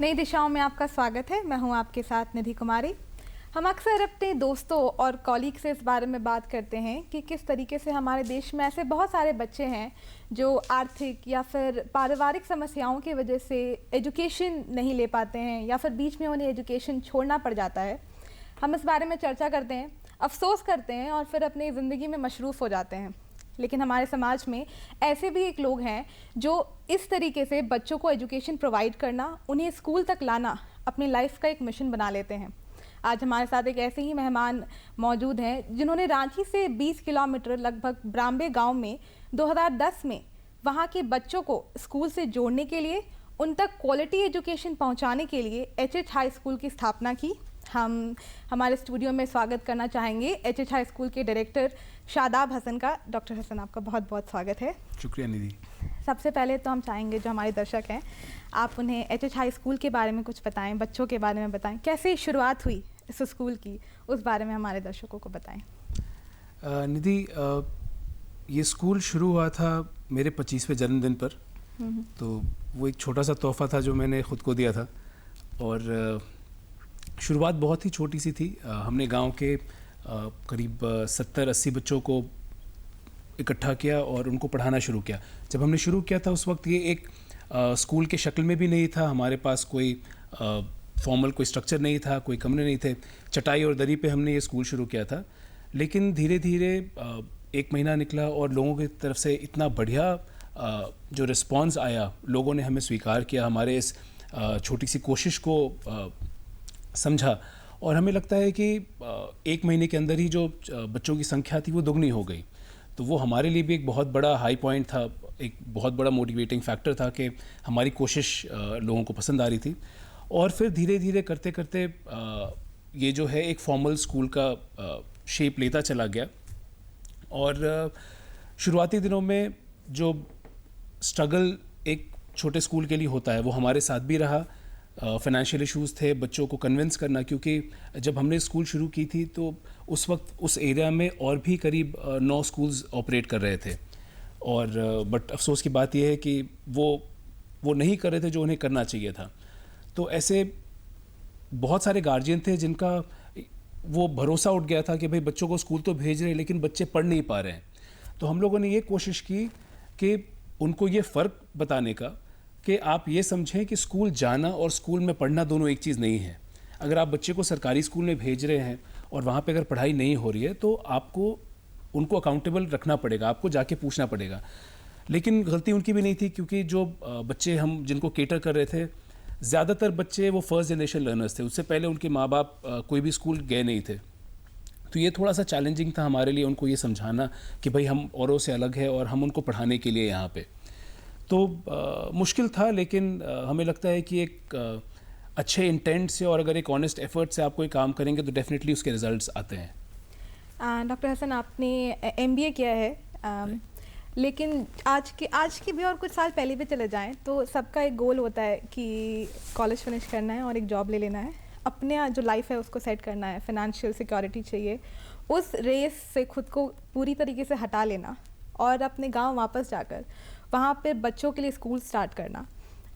नई दिशाओं में आपका स्वागत है। मैं हूं आपके साथ निधि कुमारी। हम अक्सर अपने दोस्तों और कॉलीग से इस बारे में बात करते हैं कि किस तरीके से हमारे देश में ऐसे बहुत सारे बच्चे हैं जो आर्थिक या फिर पारिवारिक समस्याओं की वजह से एजुकेशन नहीं ले पाते हैं या फिर बीच में उन्हें एजुकेशन छोड़ना पड़ जाता है। हम इस बारे में चर्चा करते हैं, अफसोस करते हैं और फिर अपनी ज़िंदगी में मशरूफ़ हो जाते हैं। लेकिन हमारे समाज में ऐसे भी एक लोग हैं जो इस तरीके से बच्चों को एजुकेशन प्रोवाइड करना, उन्हें स्कूल तक लाना अपनी लाइफ का एक मिशन बना लेते हैं। आज हमारे साथ एक ऐसे ही मेहमान मौजूद हैं जिन्होंने रांची से 20 किलोमीटर लगभग ब्राम्बे गांव में 2010 में वहां के बच्चों को स्कूल से जोड़ने के लिए, उन तक क्वालिटी एजुकेशन पहुंचाने के लिए एचएच हाई स्कूल की स्थापना की। हम हमारे स्टूडियो में स्वागत करना चाहेंगे एचएच हाई स्कूल के डायरेक्टर शादाब हसन का। डॉक्टर हसन, आपका बहुत बहुत स्वागत है। शुक्रिया निधि। सबसे पहले तो हम चाहेंगे जो हमारे दर्शक हैं, आप उन्हें एचएच हाई स्कूल के बारे में कुछ बताएं, बच्चों के बारे में बताएं, कैसे शुरुआत हुई इस स्कूल की, उस बारे में हमारे दर्शकों को बताएं। निधि, ये स्कूल शुरू हुआ था मेरे 25वें जन्मदिन पर। तो वो एक छोटा सा तोहफा था जो मैंने ख़ुद को दिया था और शुरुआत बहुत ही छोटी सी थी। हमने गांव के करीब 70-80 बच्चों को इकट्ठा किया और उनको पढ़ाना शुरू किया। जब हमने शुरू किया था उस वक्त ये एक स्कूल के शक्ल में भी नहीं था। हमारे पास कोई फॉर्मल कोई स्ट्रक्चर नहीं था, कोई कमरे नहीं थे। चटाई और दरी पे हमने ये स्कूल शुरू किया था। लेकिन धीरे धीरे एक महीना निकला और लोगों की तरफ से इतना बढ़िया जो रिस्पॉन्स आया, लोगों ने हमें स्वीकार किया, हमारे इस छोटी सी कोशिश को समझा और हमें लगता है कि एक महीने के अंदर ही जो बच्चों की संख्या थी वो दुगनी हो गई। तो वो हमारे लिए भी एक बहुत बड़ा हाई पॉइंट था, एक बहुत बड़ा मोटिवेटिंग फैक्टर था कि हमारी कोशिश लोगों को पसंद आ रही थी। और फिर धीरे धीरे करते करते ये जो है एक फॉर्मल स्कूल का शेप लेता चला गया। और शुरुआती दिनों में जो स्ट्रगल एक छोटे स्कूल के लिए होता है वो हमारे साथ भी रहा। फाइनेंशियल इश्यूज़ थे, बच्चों को कन्विंस करना, क्योंकि जब हमने स्कूल शुरू की थी तो उस वक्त उस एरिया में और भी करीब 9 स्कूल्स ऑपरेट कर रहे थे। और बट अफसोस की बात यह है कि वो नहीं कर रहे थे जो उन्हें करना चाहिए था। तो ऐसे बहुत सारे गार्जियन थे जिनका वो भरोसा उठ गया था कि भाई बच्चों को स्कूल तो भेज रहे हैं लेकिन बच्चे पढ़ नहीं पा रहे हैं। तो हम लोगों ने ये कोशिश की कि उनको ये फ़र्क बताने का कि आप ये समझें कि स्कूल जाना और स्कूल में पढ़ना दोनों एक चीज़ नहीं है। अगर आप बच्चे को सरकारी स्कूल में भेज रहे हैं और वहाँ पे अगर पढ़ाई नहीं हो रही है तो आपको उनको अकाउंटेबल रखना पड़ेगा, आपको जाके पूछना पड़ेगा। लेकिन गलती उनकी भी नहीं थी, क्योंकि जो बच्चे हम जिनको केटर कर रहे थे, ज़्यादातर बच्चे वो फर्स्ट जनरेशन लर्नर्स थे। उससे पहले उनके माँ बाप कोई भी स्कूल गए नहीं थे। तो ये थोड़ा सा चैलेंजिंग था हमारे लिए उनको ये समझाना कि भाई हम औरों से अलग है और हम उनको पढ़ाने के लिए यहाँ पे। तो मुश्किल था, लेकिन हमें लगता है कि एक अच्छे इंटेंट से और अगर एक ऑनेस्ट एफर्ट से आप कोई काम करेंगे तो डेफिनेटली उसके रिजल्ट्स आते हैं। डॉक्टर हसन, आपने एमबीए किया है, लेकिन आज की भी और कुछ साल पहले भी चले जाएं तो सबका एक गोल होता है कि कॉलेज फिनिश करना है और एक जॉब ले लेना है, अपने जो लाइफ है उसको सेट करना है, फाइनेंशियल सिक्योरिटी चाहिए। उस रेस से खुद को पूरी तरीके से हटा लेना और अपने गांव वापस जाकर वहाँ पे बच्चों के लिए स्कूल स्टार्ट करना,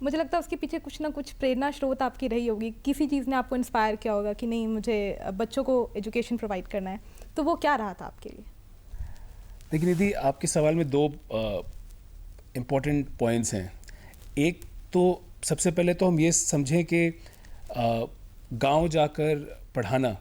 मुझे लगता है उसके पीछे कुछ ना कुछ प्रेरणा स्रोत आपकी रही होगी। किसी चीज़ ने आपको इंस्पायर किया होगा कि नहीं, मुझे बच्चों को एजुकेशन प्रोवाइड करना है। तो वो क्या रहा था आपके लिए? देखिए निधि, आपके सवाल में 2 इम्पॉर्टेंट पॉइंट्स हैं। एक तो सबसे पहले तो हम ये समझें कि गांव जाकर पढ़ाना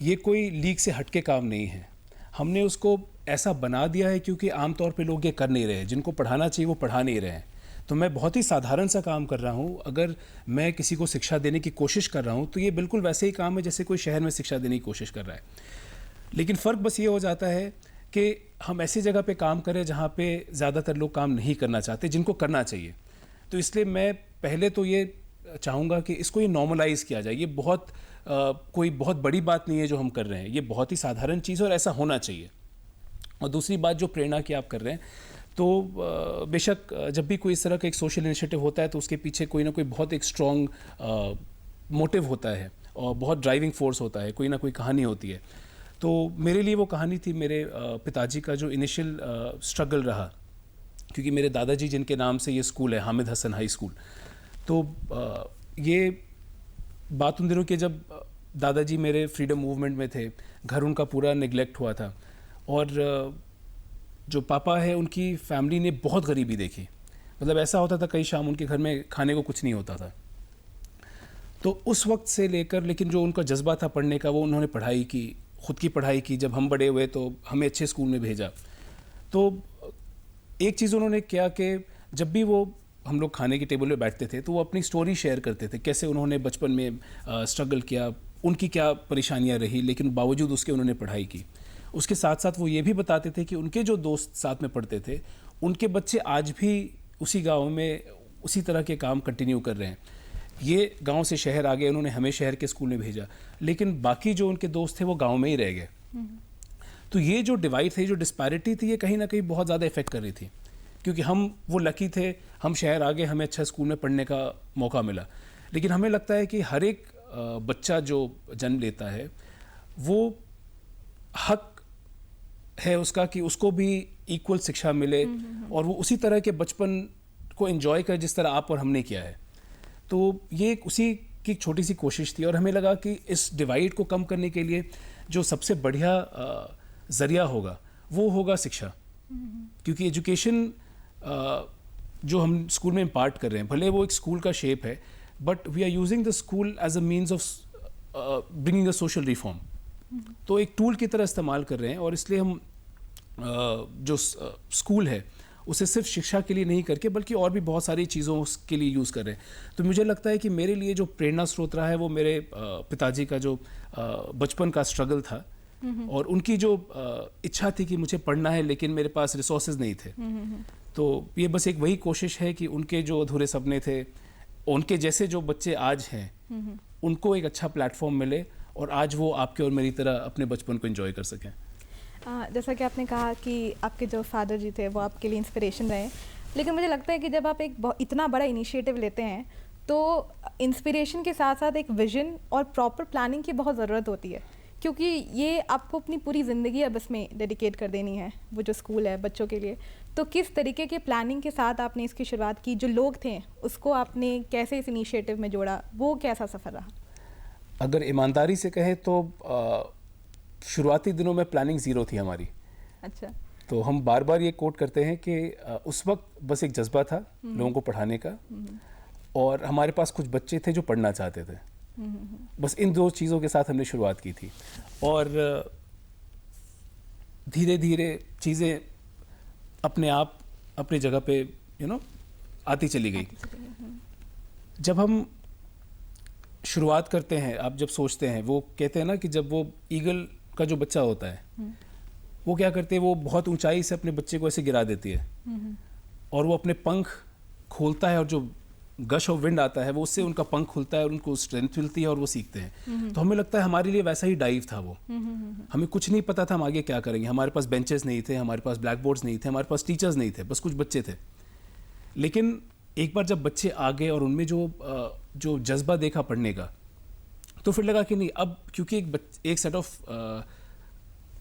ये कोई लीग से हटके काम नहीं है। हमने उसको ऐसा बना दिया है क्योंकि आमतौर पे लोग ये कर नहीं रहे, जिनको पढ़ाना चाहिए वो पढ़ा नहीं रहे हैं। तो मैं बहुत ही साधारण सा काम कर रहा हूँ। अगर मैं किसी को शिक्षा देने की कोशिश कर रहा हूँ तो ये बिल्कुल वैसे ही काम है जैसे कोई शहर में शिक्षा देने की कोशिश कर रहा है। लेकिन फ़र्क बस ये हो जाता है कि हम ऐसी जगह पे काम करें जहाँ पे ज़्यादातर लोग काम नहीं करना चाहते, जिनको करना चाहिए। तो इसलिए मैं पहले तो ये चाहूँगा कि इसको ये नॉर्मलाइज़ किया जाए। ये कोई बहुत बड़ी बात नहीं है जो हम कर रहे हैं, ये बहुत ही साधारण चीज़ है और ऐसा होना चाहिए। और दूसरी बात जो प्रेरणा की आप कर रहे हैं, तो बेशक जब भी कोई इस तरह का एक सोशल इनिशिएटिव होता है तो उसके पीछे कोई ना कोई बहुत एक स्ट्रॉन्ग मोटिव होता है और बहुत ड्राइविंग फोर्स होता है, कोई ना कोई कहानी होती है। तो मेरे लिए वो कहानी थी मेरे पिताजी का जो इनिशियल स्ट्रगल रहा, क्योंकि मेरे दादाजी जिनके नाम से ये स्कूल है, हामिद हसन हाई स्कूल, तो ये बात उन दिनों की जब दादाजी मेरे फ्रीडम मूवमेंट में थे, घर उनका पूरा निगलेक्ट हुआ था, और जो पापा है उनकी फैमिली ने बहुत गरीबी देखी। मतलब ऐसा होता था कई शाम उनके घर में खाने को कुछ नहीं होता था। तो उस वक्त से लेकर, लेकिन जो उनका जज्बा था पढ़ने का, वो उन्होंने पढ़ाई की, खुद की पढ़ाई की। जब हम बड़े हुए तो हमें अच्छे स्कूल में भेजा। तो एक चीज़ उन्होंने किया कि जब भी वो हम लोग खाने के टेबल पे बैठते थे तो वो अपनी स्टोरी शेयर करते थे, कैसे उन्होंने बचपन में स्ट्रगल किया, उनकी क्या परेशानियां रही, लेकिन बावजूद उसके उन्होंने पढ़ाई की। उसके साथ साथ वो ये भी बताते थे कि उनके जो दोस्त साथ में पढ़ते थे, उनके बच्चे आज भी उसी गांव में उसी तरह के काम कंटिन्यू कर रहे हैं। ये गांव से शहर आ गए, उन्होंने हमें शहर के स्कूल में भेजा, लेकिन बाकी जो उनके दोस्त थे वो गांव में ही रह गए। तो ये जो डिवाइड थी, जो डिस्पैरिटी थी, ये कहीं ना कहीं बहुत ज़्यादा इफेक्ट कर रही थी, क्योंकि हम वो लकी थे, हम शहर आ गए, हमें अच्छा स्कूल में पढ़ने का मौका मिला। लेकिन हमें लगता है कि हर एक बच्चा जो जन्म लेता है वो हक है उसका कि उसको भी इक्वल शिक्षा मिले और वो उसी तरह के बचपन को एंजॉय करे जिस तरह आप और हमने किया है। तो ये एक उसी की छोटी सी कोशिश थी, और हमें लगा कि इस डिवाइड को कम करने के लिए जो सबसे बढ़िया ज़रिया होगा वो होगा शिक्षा। क्योंकि एजुकेशन जो हम स्कूल में इम्पार्ट कर रहे हैं, भले वो एक स्कूल का शेप है, but we are using the school as a means of bringing a social reform. तो एक टूल की तरह इस्तेमाल कर रहे हैं, और इसलिए हम जो स्कूल है उसे सिर्फ शिक्षा के लिए नहीं करके बल्कि और भी बहुत सारी चीज़ों के लिए यूज़ कर रहे हैं। तो मुझे लगता है कि मेरे लिए जो प्रेरणा स्रोत रहा है वो मेरे पिताजी का जो बचपन का स्ट्रगल था, और उनकी जो इच्छा थी कि मुझे पढ़ना है लेकिन मेरे पास रिसोर्सेज नहीं थे। तो ये बस एक वही कोशिश है कि उनके जो अधूरे सपने थे, उनके जैसे जो बच्चे आज हैं उनको एक अच्छा प्लेटफॉर्म मिले, और आज वो आपके और मेरी तरह अपने बचपन को एंजॉय कर सकें। जैसा कि आपने कहा कि आपके जो फादर जी थे वो आपके लिए इंस्पिरेशन रहे, लेकिन मुझे लगता है कि जब आप एक इतना बड़ा इनिशिएटिव लेते हैं तो इंस्पिरेशन के साथ साथ एक विजन और प्रॉपर प्लानिंग की बहुत ज़रूरत होती है, क्योंकि ये आपको अपनी पूरी ज़िंदगी अब इसमें डेडिकेट कर देनी है, वो जो स्कूल है बच्चों के लिए। तो किस तरीके के प्लानिंग के साथ आपने इसकी शुरुआत की, जो लोग थे उसको आपने कैसे इस इनिशिएटिव में जोड़ा, वो कैसा सफ़र रहा? अगर ईमानदारी से कहें तो शुरुआती दिनों में प्लानिंग ज़ीरो थी हमारी। अच्छा। तो हम बार बार ये कोट करते हैं कि उस वक्त बस एक जज्बा था लोगों को पढ़ाने का, और हमारे पास कुछ बच्चे थे जो पढ़ना चाहते थे। बस इन दो चीज़ों के साथ हमने शुरुआत की थी, और धीरे धीरे चीज़ें अपने आप अपनी जगह पे आती चली गई। जब हम शुरुआत करते हैं, आप जब सोचते हैं, वो कहते हैं ना कि जब वो ईगल का जो बच्चा होता है वो क्या करते हैं, वो बहुत ऊंचाई से अपने बच्चे को ऐसे गिरा देती है, और वो अपने पंख खोलता है, और जो गश ऑफ विंड आता है वो उससे उनका पंख खुलता है और उनको स्ट्रेंथ मिलती है और वो सीखते हैं। तो हमें लगता है हमारे लिए वैसा ही डाइव था वो। हमें कुछ नहीं पता था हम आगे क्या करेंगे, हमारे पास बेंचेस नहीं थे, हमारे पास ब्लैक बोर्ड्स नहीं थे, हमारे पास टीचर्स नहीं थे, बस कुछ बच्चे थे। लेकिन एक बार जब बच्चे आ गए और उनमें जो जज्बा देखा पढ़ने का, तो फिर लगा कि नहीं, अब क्योंकि एक सेट ऑफ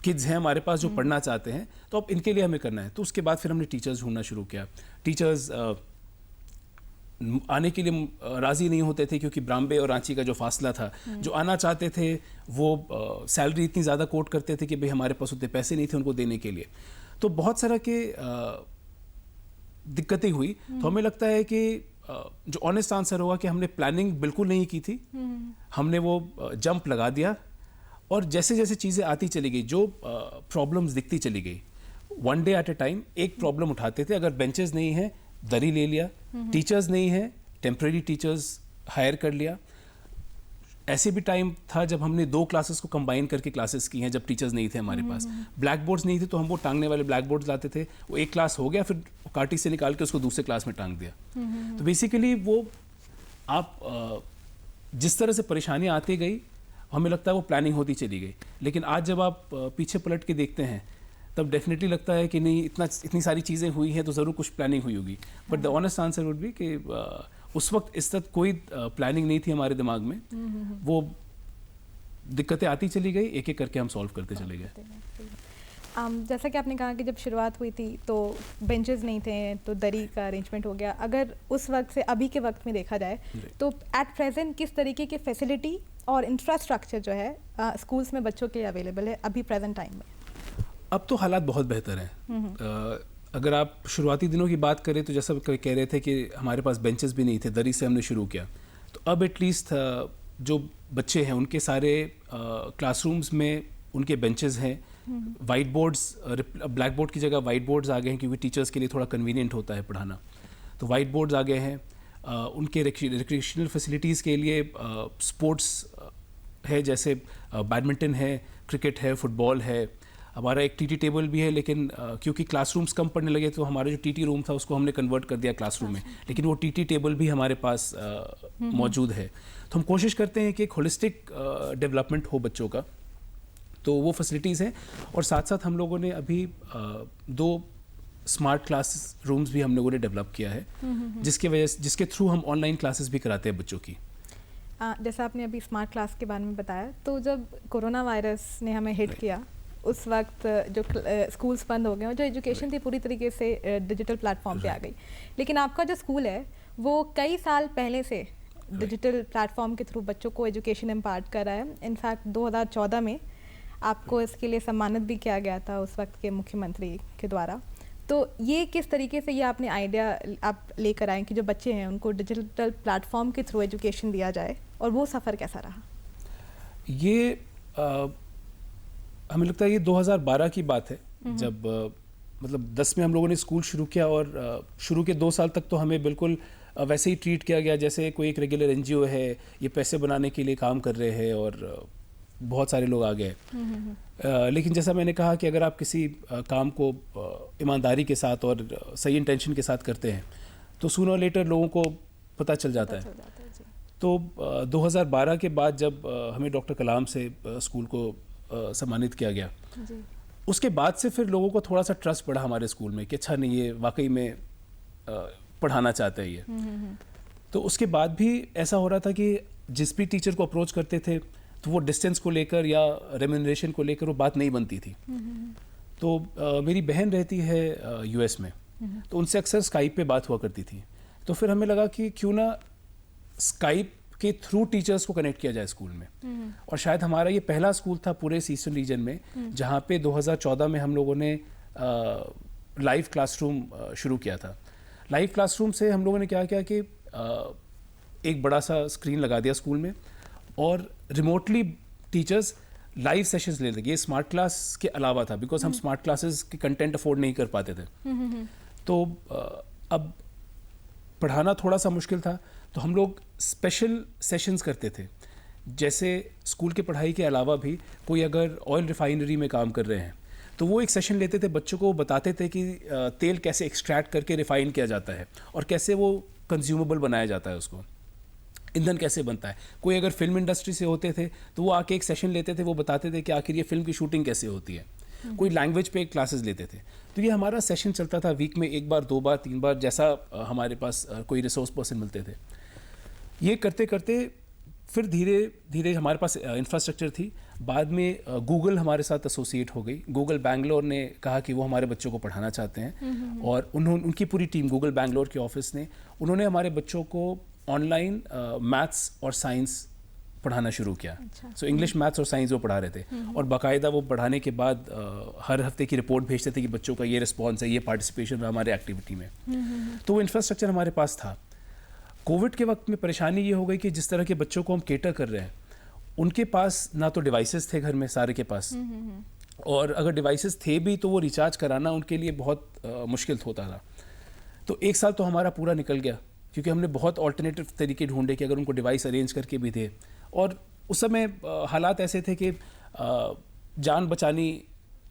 किड्स हैं हमारे पास जो पढ़ना चाहते हैं, तो अब इनके लिए हमें करना है। तो उसके बाद फिर हमने टीचर्स ढूंढना शुरू किया। टीचर्स आने के लिए राज़ी नहीं होते थे, क्योंकि बॉम्बे और रांची का जो फासला था, जो आना चाहते थे वो सैलरी इतनी ज़्यादा कोट करते थे कि भाई हमारे पास उतने पैसे नहीं थे उनको देने के लिए। तो बहुत सारा के दिक्कतें हुई। तो हमें लगता है कि जो ऑनेस्ट आंसर होगा कि हमने प्लानिंग बिल्कुल नहीं की थी, हमने वो जंप लगा दिया, और जैसे जैसे चीज़ें आती चली गई, जो प्रॉब्लम्स दिखती चली गई, one day at A time एक प्रॉब्लम उठाते थे। अगर बेंचेस नहीं है, दरी ले लिया, टीचर्स नहीं है, टेम्परेरी टीचर्स हायर कर लिया। ऐसे भी टाइम था जब हमने 2 क्लासेस को कंबाइन करके क्लासेस की हैं, जब टीचर्स नहीं थे हमारे पास। ब्लैक बोर्ड्स नहीं थे तो हम वो टांगने वाले ब्लैक बोर्ड्स लाते थे, वो एक क्लास हो गया, फिर काटी से निकाल के उसको दूसरे क्लास में टांग दिया। तो बेसिकली वो आप जिस तरह से परेशानियाँ आती गई, हमें लगता है वो प्लानिंग होती चली गई। लेकिन आज जब आप पीछे पलट के देखते हैं तब डेफिनेटली लगता है कि नहीं, इतनी सारी चीज़ें हुई हैं तो ज़रूर कुछ प्लानिंग हुई होगी। But the honest answer would be कि उस वक्त इस तक कोई प्लानिंग नहीं थी हमारे दिमाग में। वो दिक्कतें आती चली गई, एक एक करके हम सॉल्व करते चले गए। जैसा कि आपने कहा कि जब शुरुआत हुई थी तो बेंचेस नहीं थे, तो दरी का अरेंजमेंट हो गया। अगर उस वक्त से अभी के वक्त में देखा जाए तो एट प्रेजेंट किस तरीके की फैसिलिटी और इंफ्रास्ट्रक्चर जो है स्कूल्स में बच्चों के लिए अवेलेबल है अभी प्रेजेंट टाइम में? अब तो हालात बहुत बेहतर हैं। अगर आप शुरुआती दिनों की बात करें तो जैसा कह रहे थे कि हमारे पास बेंचेस भी नहीं थे, दरी से हमने शुरू किया, तो अब एटलीस्ट जो बच्चे हैं उनके सारे क्लासरूम्स में उनके बेंचेस हैं, वाइट बोर्ड्स, ब्लैक बोर्ड की जगह वाइट बोर्ड्स आ गए हैं क्योंकि टीचर्स के लिए थोड़ा कन्वीनियंट होता है पढ़ाना, तो वाइट बोर्ड्स आ गए हैं। उनके रिक्रिएशनल फैसिलिटीज़ के लिए स्पोर्ट्स है, जैसे बैडमिंटन है, क्रिकेट है, फुटबॉल है। हमारा एक टीटी टेबल भी है, लेकिन क्योंकि क्लासरूम्स कम पड़ने लगे तो हमारा जो टीटी रूम था उसको हमने कन्वर्ट कर दिया क्लासरूम में, लेकिन वो टीटी टेबल भी हमारे पास मौजूद है। तो हम कोशिश करते हैं कि एक होलिस्टिक डेवलपमेंट हो बच्चों का, तो वो फैसिलिटीज़ हैं। और साथ साथ हम लोगों ने अभी 2 स्मार्ट क्लास रूम्स भी हम लोगों ने डेवलप किया है, जिसके थ्रू हम ऑनलाइन क्लासेस भी कराते हैं बच्चों की। जैसा आपने अभी स्मार्ट क्लास के बारे में बताया, तो जब कोरोना वायरस ने हमें हिट किया उस वक्त जो स्कूल्स बंद हो गए और जो एजुकेशन थी पूरी तरीके से डिजिटल प्लेटफॉर्म पे आ गई, लेकिन आपका जो स्कूल है वो कई साल पहले से डिजिटल प्लेटफॉर्म के थ्रू बच्चों को एजुकेशन इम्पार्ट कर रहा है। इनफैक्ट 2014 में आपको इसके लिए सम्मानित भी किया गया था उस वक्त के मुख्यमंत्री के द्वारा। तो ये किस तरीके से ये आपने आइडिया आप लेकर आए कि जो बच्चे हैं उनको डिजिटल प्लेटफॉर्म के थ्रू एजुकेशन दिया जाए, और वो सफ़र कैसा रहा? ये हमें लगता है ये 2012 की बात है, जब मतलब 10 में हम लोगों ने स्कूल शुरू किया, और शुरू के 2 साल तक तो हमें बिल्कुल वैसे ही ट्रीट किया गया जैसे कोई एक रेगुलर एनजीओ है, ये पैसे बनाने के लिए काम कर रहे हैं, और बहुत सारे लोग आ गए। लेकिन जैसा मैंने कहा कि अगर आप किसी काम को ईमानदारी के साथ और सही इंटेंशन के साथ करते हैं तो सूनर लेटर लोगों को पता चल जाता है। तो 2012 के बाद जब हमें डॉक्टर कलाम से स्कूल को सम्मानित किया गया, उसके बाद से फिर लोगों को थोड़ा सा ट्रस्ट बढ़ा हमारे स्कूल में कि अच्छा नहीं, ये वाकई में पढ़ाना चाहता है ये। तो उसके बाद भी ऐसा हो रहा था कि जिस भी टीचर को अप्रोच करते थे तो वो डिस्टेंस को लेकर या रेम्यूनरेशन को लेकर वो बात नहीं बनती थी। तो मेरी बहन रहती है यूएस में, तो उनसे अक्सर स्काइप पे बात हुआ करती थी। तो फिर हमें लगा कि क्यों ना स्काइप के थ्रू टीचर्स को कनेक्ट किया जाए स्कूल में। और शायद हमारा ये पहला स्कूल था पूरे ईस्टर्न रीजन में जहाँ पे 2014 में हम लोगों ने लाइव क्लासरूम शुरू किया था। लाइव क्लासरूम से हम लोगों ने क्या किया कि एक बड़ा सा स्क्रीन लगा दिया स्कूल में, और रिमोटली टीचर्स लाइव सेशंस ले लगे। ये स्मार्ट क्लास के अलावा था, बिकॉज हम स्मार्ट क्लासेस के कंटेंट अफोर्ड नहीं कर पाते थे। तो अब पढ़ाना थोड़ा सा मुश्किल था, तो हम लोग स्पेशल सेशंस करते थे। जैसे स्कूल की पढ़ाई के अलावा भी कोई अगर ऑयल रिफाइनरी में काम कर रहे हैं तो वो एक सेशन लेते थे, बच्चों को बताते थे कि तेल कैसे एक्सट्रैक्ट करके रिफाइन किया जाता है और कैसे वो कंज्यूमेबल बनाया जाता है, उसको ईंधन कैसे बनता है। कोई अगर फिल्म इंडस्ट्री से होते थे तो वो आके एक सेशन लेते थे, वो बताते थे कि आखिर ये फिल्म की शूटिंग कैसे होती है। कोई लैंग्वेज पे क्लासेस लेते थे। तो ये हमारा सेशन चलता था वीक में 1 बार 2 बार 3 बार, जैसा हमारे पास कोई रिसोर्स पर्सन मिलते थे। ये करते करते फिर धीरे धीरे हमारे पास इंफ्रास्ट्रक्चर थी। बाद में गूगल हमारे साथ एसोसिएट हो गई। गूगल बैंगलोर ने कहा कि वो हमारे बच्चों को पढ़ाना चाहते हैं, और उनकी पूरी टीम गूगल बैंगलोर के ऑफिस ने उन्होंने हमारे बच्चों को ऑनलाइन मैथ्स और साइंस पढ़ाना शुरू किया। सो इंग्लिश, मैथ्स और साइंस वो पढ़ा रहे थे, और बाकायदा वो पढ़ाने के बाद हर हफ्ते की रिपोर्ट भेजते थे कि बच्चों का ये रिस्पॉन्स है, ये पार्टिसिपेशन है हमारे एक्टिविटी में। तो वो इंफ्रास्ट्रक्चर हमारे पास था। कोविड के वक्त में परेशानी ये हो गई कि जिस तरह के बच्चों को हम केटर कर रहे हैं, उनके पास ना तो डिवाइसेस थे घर में सारे के पास, और अगर डिवाइसेस थे भी तो वो रिचार्ज कराना उनके लिए बहुत मुश्किल होता था। तो 1 साल तो हमारा पूरा निकल गया, क्योंकि हमने बहुत ऑल्टरनेटिव तरीके ढूंढे कि अगर उनको डिवाइस अरेंज करके भी थे। और उस समय हालात ऐसे थे कि जान बचानी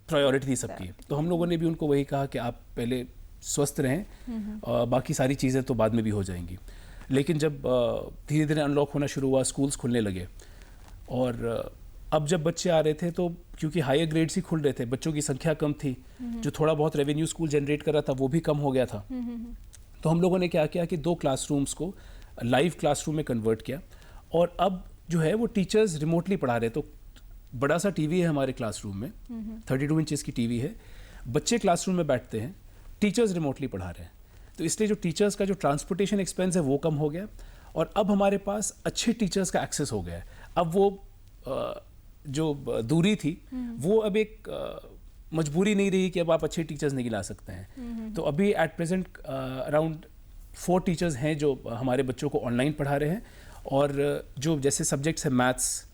प्रायोरिटी थी सबकी। तो हम लोगों ने भी उनको वही कहा कि आप पहले स्वस्थ रहें, बाकी सारी चीज़ें तो बाद में भी हो जाएंगी। लेकिन जब धीरे धीरे अनलॉक होना शुरू हुआ, स्कूल्स खुलने लगे, और अब जब बच्चे आ रहे थे तो क्योंकि हायर ग्रेड्स ही खुल रहे थे, बच्चों की संख्या कम थी, जो थोड़ा बहुत रेवेन्यू स्कूल जनरेट कर रहा था वो भी कम हो गया था। तो हम लोगों ने क्या किया कि 2 क्लासरूम्स को लाइव क्लासरूम में कन्वर्ट किया, और अब जो है वो टीचर्स रिमोटली पढ़ा रहे। तो बड़ा सा टीवी है हमारे क्लासरूम में, 32 इंचेस की टीवी है, बच्चे क्लासरूम में बैठते हैं, टीचर्स रिमोटली पढ़ा रहे हैं। तो इसलिए जो टीचर्स का जो ट्रांसपोर्टेशन एक्सपेंस है वो कम हो गया और अब हमारे पास अच्छे टीचर्स का एक्सेस हो गया है। अब वो जो दूरी थी वो अब एक मजबूरी नहीं रही कि अब आप अच्छे टीचर्स नहीं ला सकते हैं। तो अभी एट प्रेजेंट अराउंड 4 टीचर्स हैं जो हमारे बच्चों को ऑनलाइन पढ़ा रहे हैं और जो जैसे सब्जेक्ट्स हैं मैथ्स,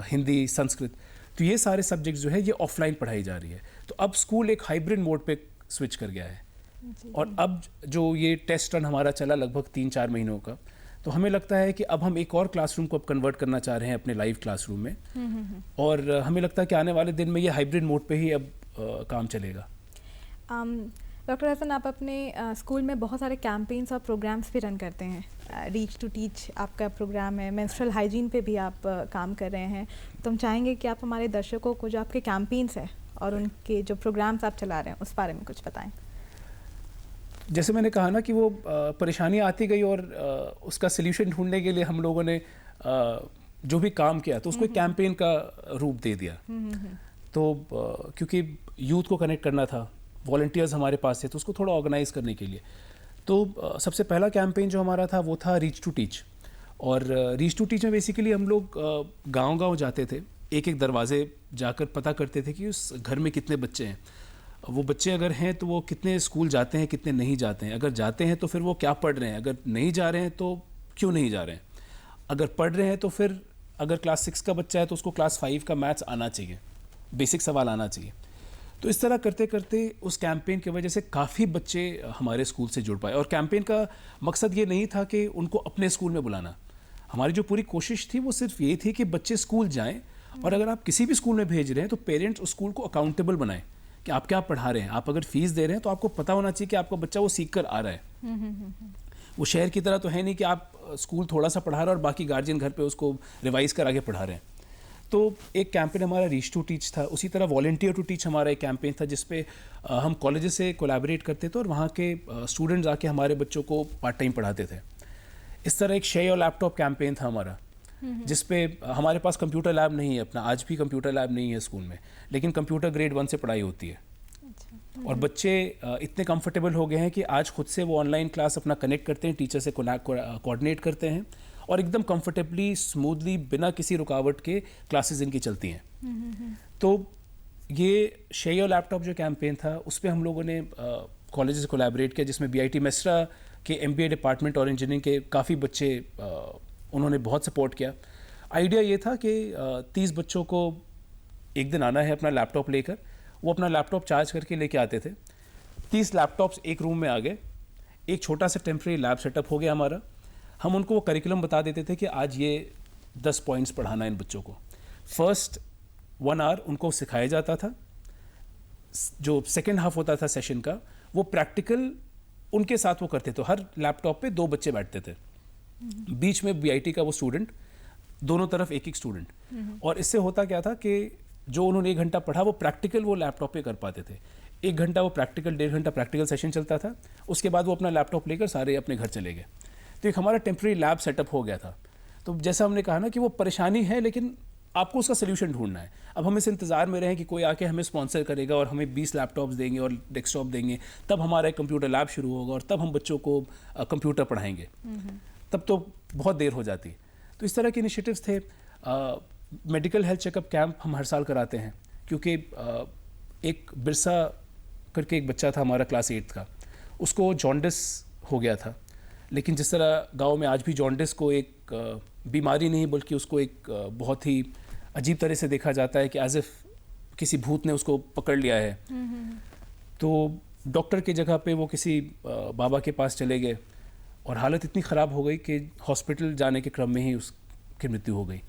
हिंदी, संस्कृत, तो ये सारे सब्जेक्ट्स जो है ये ऑफलाइन पढ़ाई जा रही है। तो अब स्कूल एक हाइब्रिड मोड पे स्विच कर गया है और अब जो ये टेस्ट रन हमारा चला लगभग 3-4 महीनों का, तो हमें लगता है कि अब हम एक और क्लासरूम को अब कन्वर्ट करना चाह रहे हैं अपने लाइव क्लासरूम में और हमें लगता है कि आने वाले दिन में ये हाइब्रिड मोड पे ही अब काम चलेगा। डॉक्टर हसन, आप अपने स्कूल में बहुत सारे कैंपेन्स और प्रोग्राम्स भी रन करते हैं। रीच टू टीच आपका प्रोग्राम है, मेंस्ट्रुअल हाइजीन पे भी आप काम कर रहे हैं। तो हम चाहेंगे कि आप हमारे दर्शकों को जो आपके कैंपेन्स हैं और उनके जो प्रोग्राम्स आप चला रहे हैं उस बारे में कुछ बताएं। जैसे मैंने कहा ना कि वो परेशानियाँ आती गई और उसका सल्यूशन ढूंढने के लिए हम लोगों ने जो भी काम किया तो उसको एक कैंपेन का रूप दे दिया। तो क्योंकि यूथ को कनेक्ट करना था, वॉलंटियर्स हमारे पास थे, तो उसको थोड़ा ऑर्गेनाइज करने के लिए तो सबसे पहला कैंपेन जो हमारा था वो था रीच टू टीच। और रीच टू टीच में बेसिकली हम लोग गांव-गांव जाते थे, एक एक दरवाजे जाकर पता करते थे कि उस घर में कितने बच्चे हैं, वो बच्चे अगर हैं तो वो कितने स्कूल जाते हैं, कितने नहीं जाते हैं, अगर जाते हैं तो फिर वो क्या पढ़ रहे हैं, अगर नहीं जा रहे हैं तो क्यों नहीं जा रहे हैं, अगर पढ़ रहे हैं तो फिर अगर क्लास 6 का बच्चा है तो उसको क्लास 5 का मैथ्स आना चाहिए, बेसिक सवाल आना चाहिए। तो इस तरह करते करते उस कैंपेन की वजह से काफ़ी बच्चे हमारे स्कूल से जुड़ पाए। और कैंपेन का मकसद ये नहीं था कि उनको अपने स्कूल में बुलाना, हमारी जो पूरी कोशिश थी वो सिर्फ ये थी कि बच्चे स्कूल जाएं और अगर आप किसी भी स्कूल में भेज रहे हैं तो पेरेंट्स उस स्कूल को अकाउंटेबल बनाएं कि आप क्या पढ़ा रहे हैं। आप अगर फीस दे रहे हैं तो आपको पता होना चाहिए कि आपका बच्चा वो सीख कर आ रहा है। वो शहर की तरह तो है नहीं कि आप स्कूल थोड़ा सा पढ़ा रहे हैं और बाकी गार्जियन घर पे उसको रिवाइज कर आगे पढ़ा रहे हैं। तो एक कैंपेन हमारा रीच टू टीच था। उसी तरह वॉलंटियर टू टीच हमारा एक कैंपेन था जिसपे हम कॉलेजेस से कोलैबोरेट करते थे और वहाँ के स्टूडेंट्स आके हमारे बच्चों को पार्ट टाइम पढ़ाते थे। इस तरह एक शेयर योर लैपटॉप कैंपेन था हमारा, जिसपे हमारे पास कंप्यूटर लैब नहीं है अपना, आज भी कंप्यूटर लैब नहीं है स्कूल में, लेकिन कंप्यूटर ग्रेड 1 से पढ़ाई होती है। और बच्चे इतने कंफर्टेबल हो गए हैं कि आज खुद से वो ऑनलाइन क्लास अपना कनेक्ट करते हैं, टीचर से कोऑर्डिनेट करते हैं और एकदम कंफर्टेबली स्मूथली बिना किसी रुकावट के क्लासेस इनकी चलती हैं। तो ये शेयर योर लैपटॉप जो कैंपेन था उस पर हम लोगों ने कॉलेज से कोलैबोरेट किया, जिसमें BIT मेस्रा के MBA डिपार्टमेंट और इंजीनियरिंग के काफ़ी बच्चे उन्होंने बहुत सपोर्ट किया। आइडिया ये था कि 30 बच्चों को एक दिन आना है अपना लैपटॉप लेकर, वो अपना लैपटॉप चार्ज करके लेके आते थे। 30 लैपटॉप्स एक रूम में आ गए, एक छोटा सा टेम्प्रेरी लैब सेटअप हो गया हमारा। हम उनको वो करिकुलम बता देते थे कि आज ये 10 पॉइंट्स पढ़ाना है इन बच्चों को। फर्स्ट 1 आवर उनको सिखाया जाता था, जो सेकेंड हाफ होता था सेशन का वो प्रैक्टिकल उनके साथ वो करते थे। हर लैपटॉप पे 2 बच्चे बैठते थे, बीच में BIT का वो स्टूडेंट, दोनों तरफ एक स्टूडेंट। और इससे होता क्या था कि जो उन्होंने 1 घंटा पढ़ा वो प्रैक्टिकल वो लैपटॉप पे कर पाते थे। 1 घंटा वो प्रैक्टिकल, 1.5 घंटा प्रैक्टिकल सेशन चलता था, उसके बाद वो अपना लैपटॉप लेकर सारे अपने घर चले गए। तो एक हमारा टेम्प्रेरी लैब सेटअप हो गया था। तो जैसा हमने कहा ना कि वो परेशानी है लेकिन आपको उसका सोल्यूशन ढूंढना है। अब हम इस इंतज़ार में रहें कि कोई आके हमें स्पॉन्सर करेगा और हमें 20 लैपटॉप्स देंगे और डेस्कटॉप देंगे, तब हमारा एक कंप्यूटर लैब शुरू होगा और तब हम बच्चों को कंप्यूटर पढ़ाएंगे, तब तो बहुत देर हो जाती। तो इस तरह के इनिशिएटिव्स थे। मेडिकल हेल्थ चेकअप कैंप हम हर साल कराते हैं, क्योंकि एक बिरसा करके एक बच्चा था हमारा क्लास 8 का, उसको जॉन्डिस हो गया था। लेकिन जिस तरह गांव में आज भी जॉन्डिस को एक बीमारी नहीं बल्कि उसको एक बहुत ही अजीब तरह से देखा जाता है कि एज इफ किसी भूत ने उसको पकड़ लिया है। तो डॉक्टर की जगह पे वो किसी बाबा के पास चले गए और हालत इतनी ख़राब हो गई कि हॉस्पिटल जाने के क्रम में ही उसकी मृत्यु हो गई।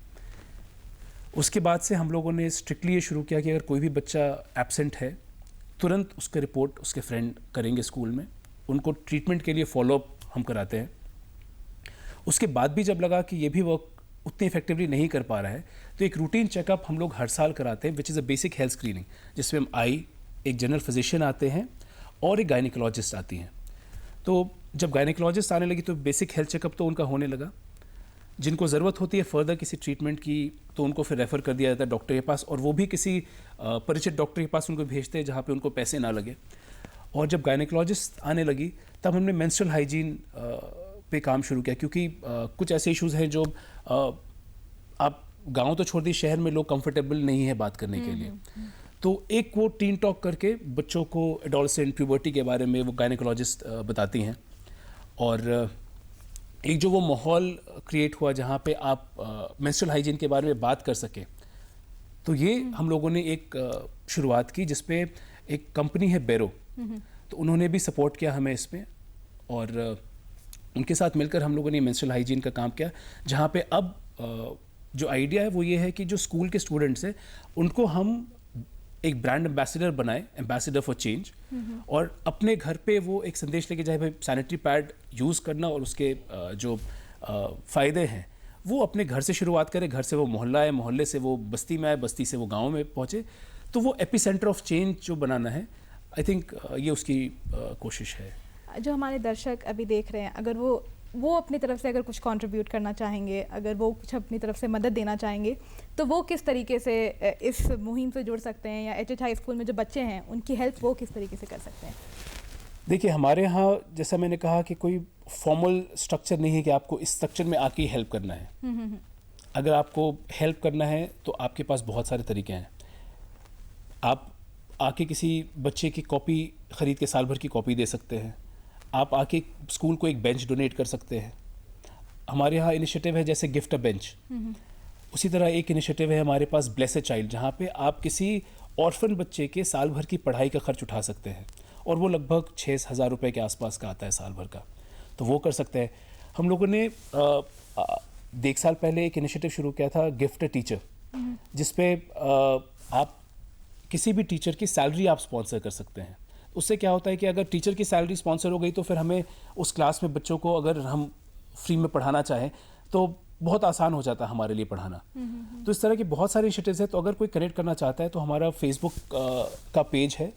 उसके बाद से हम लोगों ने स्ट्रिक्टली ये शुरू किया कि अगर कोई भी बच्चा एब्सेंट है तुरंत उसका रिपोर्ट उसके फ्रेंड करेंगे स्कूल में, उनको ट्रीटमेंट के लिए फॉलोअप हम कराते हैं। उसके बाद भी जब लगा कि ये भी वर्क उतनी इफेक्टिवली नहीं कर पा रहा है तो एक रूटीन चेकअप हम लोग हर साल कराते हैं, which is a basic health screening, जिसमें हम एक जनरल फिजिशियन आते हैं और एक गायनिकोलॉजिस्ट आती हैं। तो जब गायनिकोलॉजिस्ट आने लगी तो बेसिक हेल्थ चेकअप तो उनका होने लगा। जिनको ज़रूरत होती है फर्दर किसी ट्रीटमेंट की तो उनको फिर रेफ़र कर दिया जाता है डॉक्टर के पास, और वो भी किसी परिचित डॉक्टर के पास उनको भेजते हैं जहाँ पे उनको पैसे ना लगे। और जब गायनेकोलॉजिस्ट आने लगी तब हमने मेंस्ट्रुअल हाइजीन पे काम शुरू किया, क्योंकि कुछ ऐसे इश्यूज़ हैं जो आप गांव तो छोड़ दी, शहर में लोग कंफर्टेबल नहीं है बात करने के लिए। तो एक वो टीन टॉक करके बच्चों को एडोलसेंट प्यूबर्टी के बारे में वो गायनेकोलॉजिस्ट बताती हैं, और एक जो वो माहौल क्रिएट हुआ जहाँ पे आप मेंस्ट्रुअल हाइजीन के बारे में बात कर सकें, तो ये हम लोगों ने एक शुरुआत की जिसपे एक कंपनी है बेरो, तो उन्होंने भी सपोर्ट किया हमें इसमें, और उनके साथ मिलकर हम लोगों ने मेंस्ट्रुअल हाइजीन का काम किया, जहाँ पे अब जो आइडिया है वो ये है कि जो स्कूल के स्टूडेंट्स हैं उनको हम एक ब्रांड एम्बेसडर बनाए, एम्बेसडर फॉर चेंज, और अपने घर पे वो एक संदेश लेके जाए भाई सैनिटरी पैड यूज़ करना और उसके जो फ़ायदे हैं वो अपने घर से शुरुआत करें, घर से वो मोहल्ला है, मोहल्ले से वो बस्ती में आए, बस्ती से वो गांव में पहुंचे, तो वो एपिसेंटर ऑफ चेंज जो बनाना है, आई थिंक ये उसकी कोशिश है। जो हमारे दर्शक अभी देख रहे हैं, अगर वो अपनी तरफ से अगर कुछ कंट्रीब्यूट करना चाहेंगे, अगर वो कुछ अपनी तरफ से मदद देना चाहेंगे, तो वो किस तरीके से इस मुहिम से जुड़ सकते हैं, या एचएच हाई स्कूल में जो बच्चे हैं उनकी हेल्प वो किस तरीके से कर सकते हैं? देखिए, हमारे यहाँ जैसा मैंने कहा कि कोई फॉर्मल स्ट्रक्चर नहीं है कि आपको इस स्ट्रक्चर में आके हेल्प करना है। अगर आपको हेल्प करना है तो आपके पास बहुत सारे तरीके हैं। आप आके किसी बच्चे की कॉपी ख़रीद के साल भर की कॉपी दे सकते हैं। आप आके स्कूल को एक बेंच डोनेट कर सकते हैं। हमारे यहाँ इनिशिएटिव है जैसे गिफ्ट अ बेंच, उसी तरह एक इनिशिएटिव है हमारे पास ब्लेस अ चाइल्ड, जहाँ पे आप किसी ऑर्फन बच्चे के साल भर की पढ़ाई का खर्च उठा सकते हैं, और वो लगभग 6,000 रुपये के आसपास का आता है साल भर का, तो वो कर सकते हैं। हम लोगों ने 1 साल पहले एक इनिशिएटिव शुरू किया था गिफ्ट अ टीचर, जिसपे आप किसी भी टीचर की सैलरी आप स्पॉन्सर कर सकते हैं। उससे क्या होता है कि अगर टीचर की सैलरी स्पॉन्सर हो गई तो फिर हमें उस क्लास में बच्चों को अगर हम फ्री में पढ़ाना चाहें तो बहुत आसान हो जाता है हमारे लिए पढ़ाना। तो इस तरह की बहुत सारे इनिशिएटिव्स हैं। तो अगर कोई कनेक्ट करना चाहता है तो हमारा फेसबुक का पेज है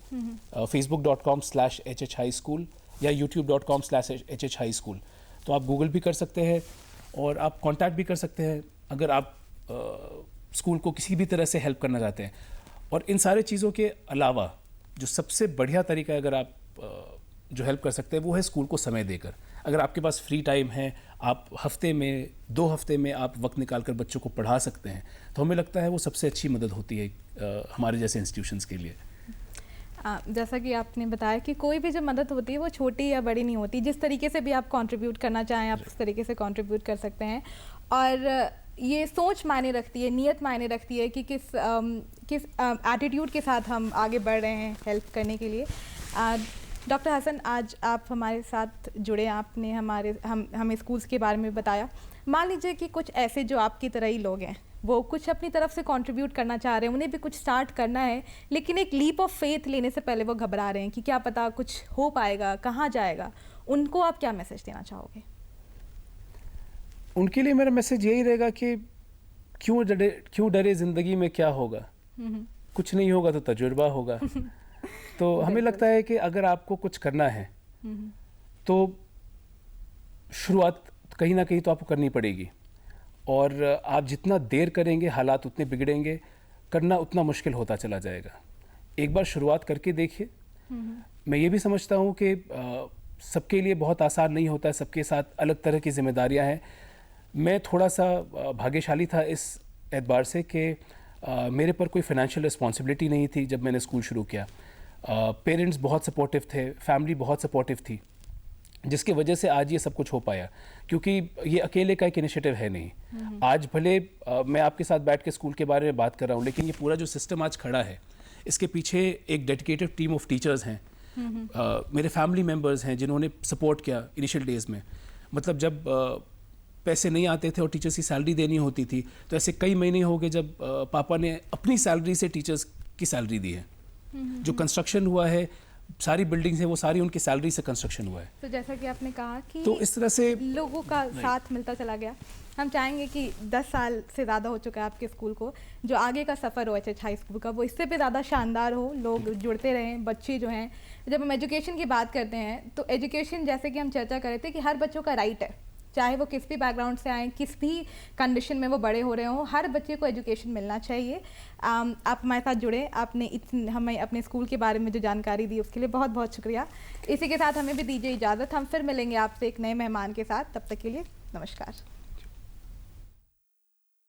facebook.com/HH High School या youtube.com/HH High School। तो आप गूगल भी कर सकते हैं और आप कांटेक्ट भी कर सकते हैं अगर आप स्कूल को किसी भी तरह से हेल्प करना चाहते हैं। और इन सारे चीज़ों के अलावा जो सबसे बढ़िया तरीका है अगर आप जो हेल्प कर सकते हैं वो है स्कूल को समय देकर। अगर आपके पास फ्री टाइम है, आप हफ्ते में 2 हफ्ते में आप वक्त निकाल कर बच्चों को पढ़ा सकते हैं, तो हमें लगता है वो सबसे अच्छी मदद होती है हमारे जैसे इंस्टीट्यूशंस के लिए। जैसा कि आपने बताया कि कोई भी जो मदद होती है वो छोटी या बड़ी नहीं होती, जिस तरीके से भी आप कंट्रीब्यूट करना चाहें आप उस तरीके से कंट्रीब्यूट कर सकते हैं। और ये सोच मायने रखती है, नियत मायने रखती है कि किस एटीट्यूड के साथ हम आगे बढ़ रहे हैं हेल्प करने के लिए। डॉक्टर हसन, आज आप हमारे साथ जुड़े, आपने हमें स्कूल्स के बारे में बताया। मान लीजिए कि कुछ ऐसे जो आपकी तरह ही लोग हैं, वो कुछ अपनी तरफ से कंट्रीब्यूट करना चाह रहे हैं, उन्हें भी कुछ स्टार्ट करना है, लेकिन एक लीप ऑफ फेथ लेने से पहले वो घबरा रहे हैं कि क्या पता कुछ हो पाएगा, कहाँ जाएगा। उनको आप क्या मैसेज देना चाहोगे? उनके लिए मेरा मैसेज यही रहेगा कि क्यों डरे, ज़िंदगी में क्या होगा, कुछ नहीं होगा तो तजुर्बा होगा। तो हमें लगता है कि अगर आपको कुछ करना है तो शुरुआत कहीं ना कहीं तो आपको करनी पड़ेगी, और आप जितना देर करेंगे हालात उतने बिगड़ेंगे, करना उतना मुश्किल होता चला जाएगा। एक बार शुरुआत करके देखिए। मैं ये भी समझता हूँ कि सबके लिए बहुत आसान नहीं होता है, सबके साथ अलग तरह की जिम्मेदारियाँ हैं। मैं थोड़ा सा भाग्यशाली था इस एतबार से कि मेरे पर कोई फाइनेंशियल रिस्पॉन्सिबिलिटी नहीं थी जब मैंने स्कूल शुरू किया। पेरेंट्स बहुत सपोर्टिव थे, फैमिली बहुत सपोर्टिव थी, जिसकी वजह से आज ये सब कुछ हो पाया, क्योंकि ये अकेले का एक इनिशिएटिव है नहीं। आज भले मैं आपके साथ बैठ के स्कूल के बारे में बात कर रहा हूँ, लेकिन ये पूरा जो सिस्टम आज खड़ा है इसके पीछे एक डेडिकेटेड टीम ऑफ टीचर्स हैं, मेरे फैमिली मेम्बर्स हैं जिन्होंने सपोर्ट किया इनिशियल डेज़ में। मतलब जब पैसे नहीं आते थे और टीचर्स की सैलरी देनी होती थी, तो ऐसे कई महीने हो गए जब पापा ने अपनी सैलरी से टीचर्स की सैलरी दी है। जो कंस्ट्रक्शन हुआ है, सारी बिल्डिंग्स हैं, वो सारी उनकी सैलरी से कंस्ट्रक्शन हुआ है। तो जैसा कि आपने कहा कि तो इस तरह से लोगों का साथ मिलता चला गया। हम चाहेंगे कि 10 साल से ज़्यादा हो चुका है आपके स्कूल को, जो आगे का सफ़र हो एचएच हाई स्कूल का वो इससे भी ज़्यादा शानदार हो, लोग जुड़ते रहें। बच्चे जो हैं, जब हम एजुकेशन की बात करते हैं तो एजुकेशन, जैसे कि हम चर्चा कर रहे थे कि हर बच्चों का राइट है चाहे वो किस भी बैकग्राउंड से आए, किस भी कंडीशन में वो बड़े हो रहे हों, हर बच्चे को एजुकेशन मिलना चाहिए। आप हमारे साथ जुड़े, आपने हमें अपने स्कूल के बारे में जो जानकारी दी उसके लिए बहुत बहुत शुक्रिया। इसी के साथ हमें भी दीजिए इजाज़त, हम फिर मिलेंगे आपसे एक नए मेहमान के साथ, तब तक के लिए नमस्कार।